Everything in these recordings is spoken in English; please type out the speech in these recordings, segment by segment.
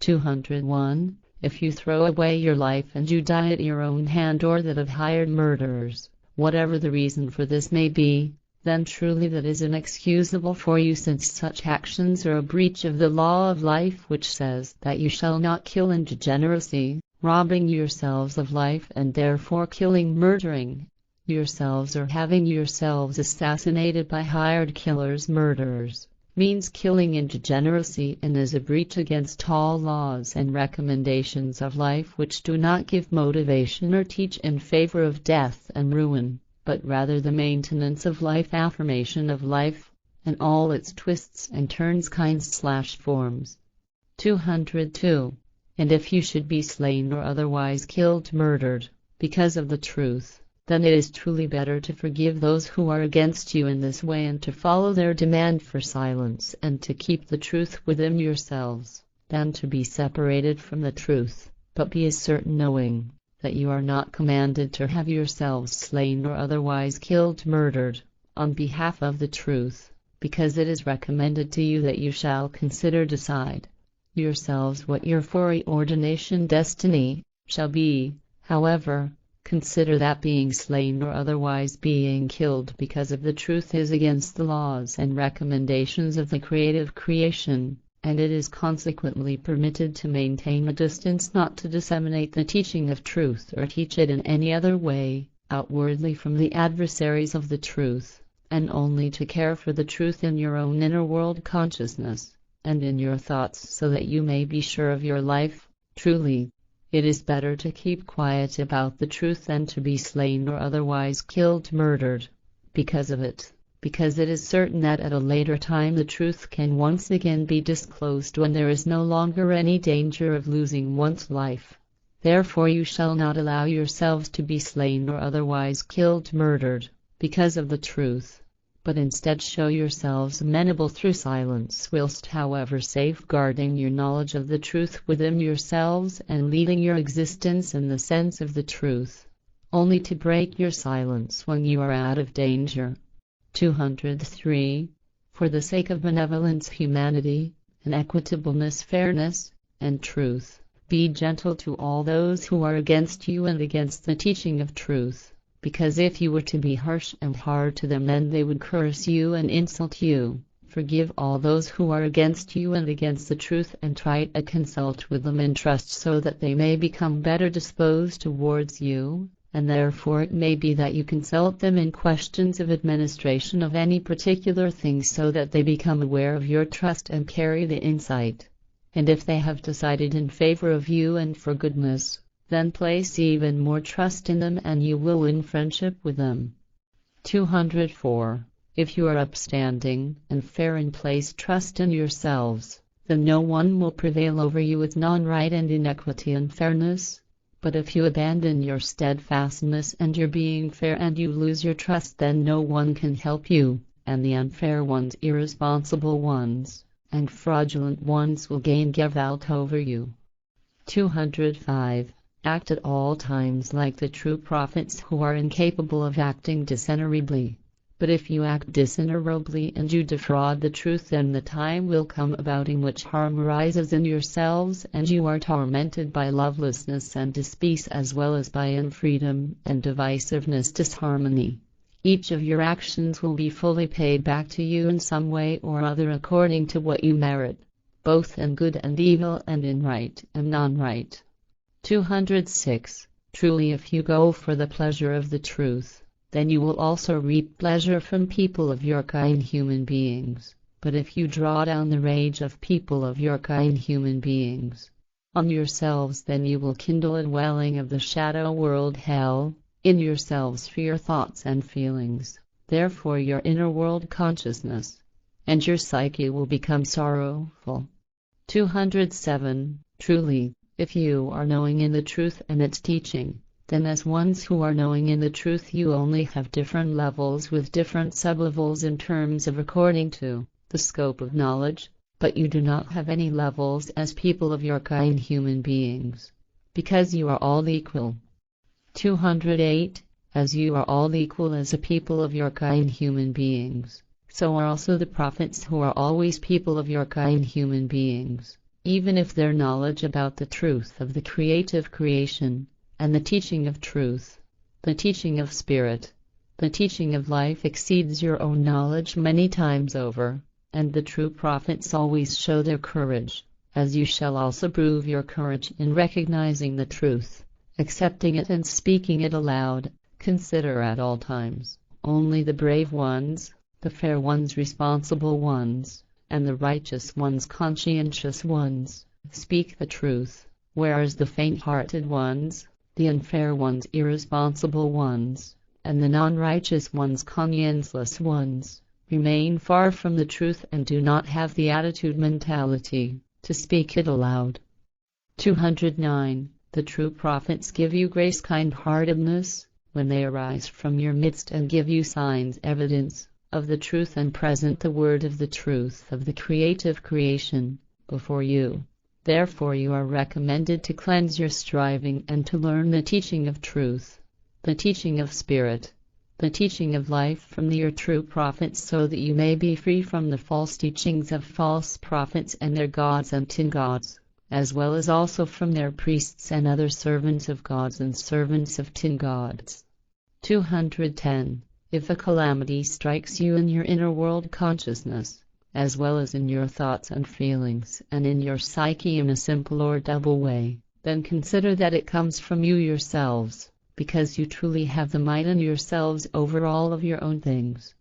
201. If you throw away your life and you die at your own hand or that of hired murderers, whatever the reason for this may be, then truly that is inexcusable for you, since such actions are a breach of the law of life, which says that you shall not kill in degeneracy, robbing yourselves of life and therefore killing, murdering yourselves or having yourselves assassinated by hired killers, murderers, means killing in degeneracy and is a breach against all laws and recommendations of life which do not give motivation or teach in favor of death and ruin, but rather the maintenance of life, affirmation of life, and all its twists and turns, kinds/forms. 202. And if you should be slain or otherwise killed, murdered, because of the truth, then it is truly better to forgive those who are against you in this way and to follow their demand for silence and to keep the truth within yourselves, than to be separated from the truth. But be as certain, knowing that you are not commanded to have yourselves slain or otherwise killed, murdered, on behalf of the truth, because it is recommended to you that you shall decide yourselves what your foreordination destiny shall be. However, consider that being slain or otherwise being killed because of the truth is against the laws and recommendations of the creative creation, and it is consequently permitted to maintain a distance, not to disseminate the teaching of truth or teach it in any other way, outwardly from the adversaries of the truth, and only to care for the truth in your own inner world consciousness, and in your thoughts, so that you may be sure of your life. Truly, it is better to keep quiet about the truth than to be slain or otherwise killed, murdered, because of it, because it is certain that at a later time the truth can once again be disclosed when there is no longer any danger of losing one's life. Therefore you shall not allow yourselves to be slain or otherwise killed, murdered, because of the truth, but instead show yourselves amenable through silence, whilst however safeguarding your knowledge of the truth within yourselves and leading your existence in the sense of the truth, only to break your silence when you are out of danger. 203. For the sake of benevolence, humanity, and equitableness, fairness, and truth, be gentle to all those who are against you and against the teaching of truth. Because if you were to be harsh and hard to them, then they would curse you and insult you. Forgive all those who are against you and against the truth, and try to consult with them in trust, so that they may become better disposed towards you, and therefore it may be that you consult them in questions of administration of any particular thing, so that they become aware of your trust and carry the insight. And if they have decided in favor of you and for goodness, then place even more trust in them and you will win friendship with them. 204. If you are upstanding and fair and place trust in yourselves, then no one will prevail over you with non-right and inequity and fairness. But if you abandon your steadfastness and your being fair and you lose your trust, then no one can help you, and the unfair ones, irresponsible ones, and fraudulent ones will give out over you. 205. Act at all times like the true prophets who are incapable of acting dishonorably. But if you act dishonorably and you defraud the truth, then the time will come about in which harm arises in yourselves, and you are tormented by lovelessness and dispeace, as well as by unfreedom and divisiveness, disharmony. Each of your actions will be fully paid back to you in some way or other according to what you merit, both in good and evil and in right and non-right. 206. Truly, if you go for the pleasure of the truth, then you will also reap pleasure from people of your kind, human beings. But if you draw down the rage of people of your kind, human beings, on yourselves, then you will kindle a dwelling of the shadow world, hell, in yourselves for your thoughts and feelings. Therefore your inner world consciousness and your psyche will become sorrowful. 207. Truly, if you are knowing in the truth and its teaching, then as ones who are knowing in the truth you only have different levels with different sublevels in terms of according to the scope of knowledge, but you do not have any levels as people of your kind, human beings, because you are all equal. 208. As you are all equal as a people of your kind, human beings, so are also the prophets who are always people of your kind, human beings. even if their knowledge about the truth of the creative creation, and the teaching of truth, the teaching of spirit, the teaching of life exceeds your own knowledge many times over, and the true prophets always show their courage, as you shall also prove your courage in recognizing the truth, accepting it and speaking it aloud. Consider at all times only the brave ones, the fair ones, responsible ones, and the righteous ones, conscientious ones, speak the truth, whereas the faint-hearted ones, the unfair ones, irresponsible ones, and the non-righteous ones, conscienceless ones, remain far from the truth and do not have the attitude mentality to speak it aloud. 209. The true prophets give you grace, kind-heartedness, when they arise from your midst and give you signs, evidence, of the truth and present the word of the truth of the creative creation before you. Therefore you are recommended to cleanse your striving and to learn the teaching of truth, the teaching of spirit, the teaching of life from your true prophets, so that you may be free from the false teachings of false prophets and their gods and tin gods, as well as also from their priests and other servants of gods and servants of tin gods. 210. If a calamity strikes you in your inner world consciousness, as well as in your thoughts and feelings and in your psyche in a simple or double way, then consider that it comes from you yourselves, because you truly have the might in yourselves over all of your own things.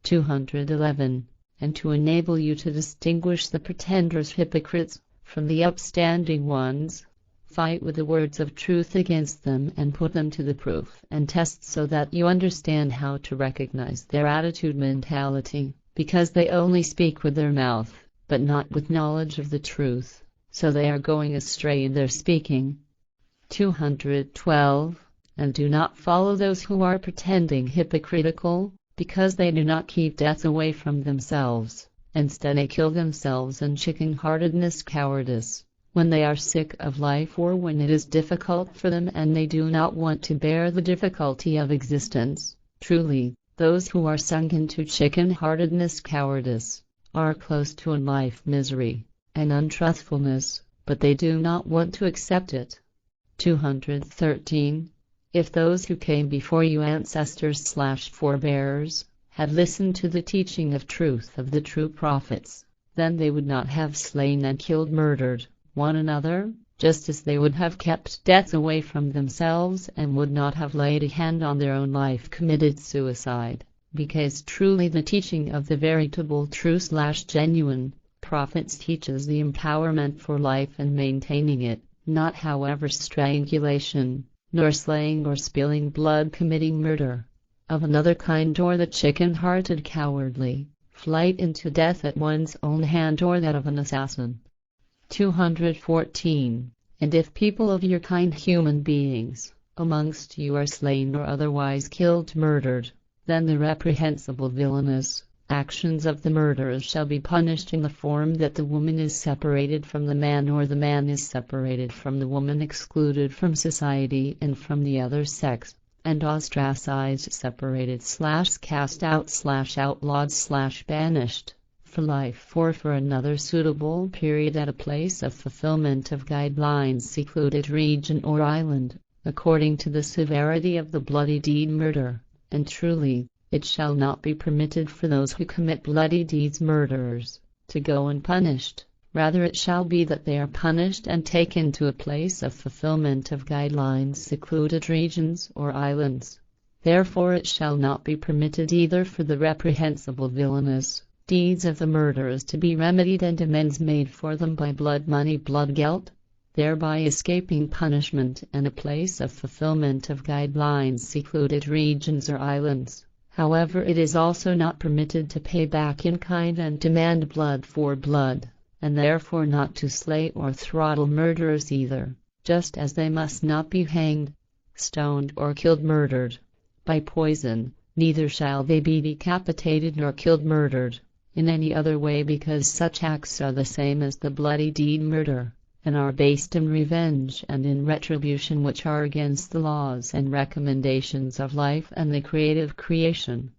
211. And to enable you to distinguish the pretenders, hypocrites, from the upstanding ones, fight with the words of truth against them and put them to the proof and test, so that you understand how to recognize their attitude mentality, because they only speak with their mouth, but not with knowledge of the truth, so they are going astray in their speaking. 212. And do not follow those who are pretending hypocritical, because they do not keep death away from themselves. Instead they kill themselves in chicken-heartedness, cowardice, when they are sick of life or when it is difficult for them and they do not want to bear the difficulty of existence. Truly, those who are sunk into chicken-heartedness, cowardice, are close to a life misery and untruthfulness, but they do not want to accept it. 213. If those who came before you, ancestors/forebears, had listened to the teaching of truth of the true prophets, then they would not have slain and killed, murdered one another, just as they would have kept death away from themselves and would not have laid a hand on their own life, committed suicide, because truly the teaching of the veritable true/genuine prophets teaches the empowerment for life and maintaining it, not however strangulation, nor slaying or spilling blood, committing murder of another kind, or the chicken-hearted cowardly flight into death at one's own hand, or that of an assassin. 214. And if people of your kind, human beings, amongst you are slain or otherwise killed, murdered, then the reprehensible villainous actions of the murderers shall be punished in the form that the woman is separated from the man, or the man is separated from the woman, excluded from society and from the other sex, and ostracized, separated/cast out/outlawed/banished for life or for another suitable period at a place of fulfillment of guidelines, secluded region or island, according to the severity of the bloody deed murder. And truly, it shall not be permitted for those who commit bloody deeds, murderers, to go unpunished. Rather it shall be that they are punished and taken to a place of fulfillment of guidelines, secluded regions or islands. Therefore it shall not be permitted either for the reprehensible villainous deeds of the murderers to be remedied and amends made for them by blood money, blood guilt, thereby escaping punishment and a place of fulfillment of guidelines, secluded regions or islands. However, it is also not permitted to pay back in kind and demand blood for blood, and therefore not to slay or throttle murderers either, just as they must not be hanged, stoned or killed, murdered by poison, neither shall they be decapitated nor killed, murdered in any other way, because such acts are the same as the bloody deed murder, and are based in revenge and in retribution, which are against the laws and recommendations of life and the creative creation.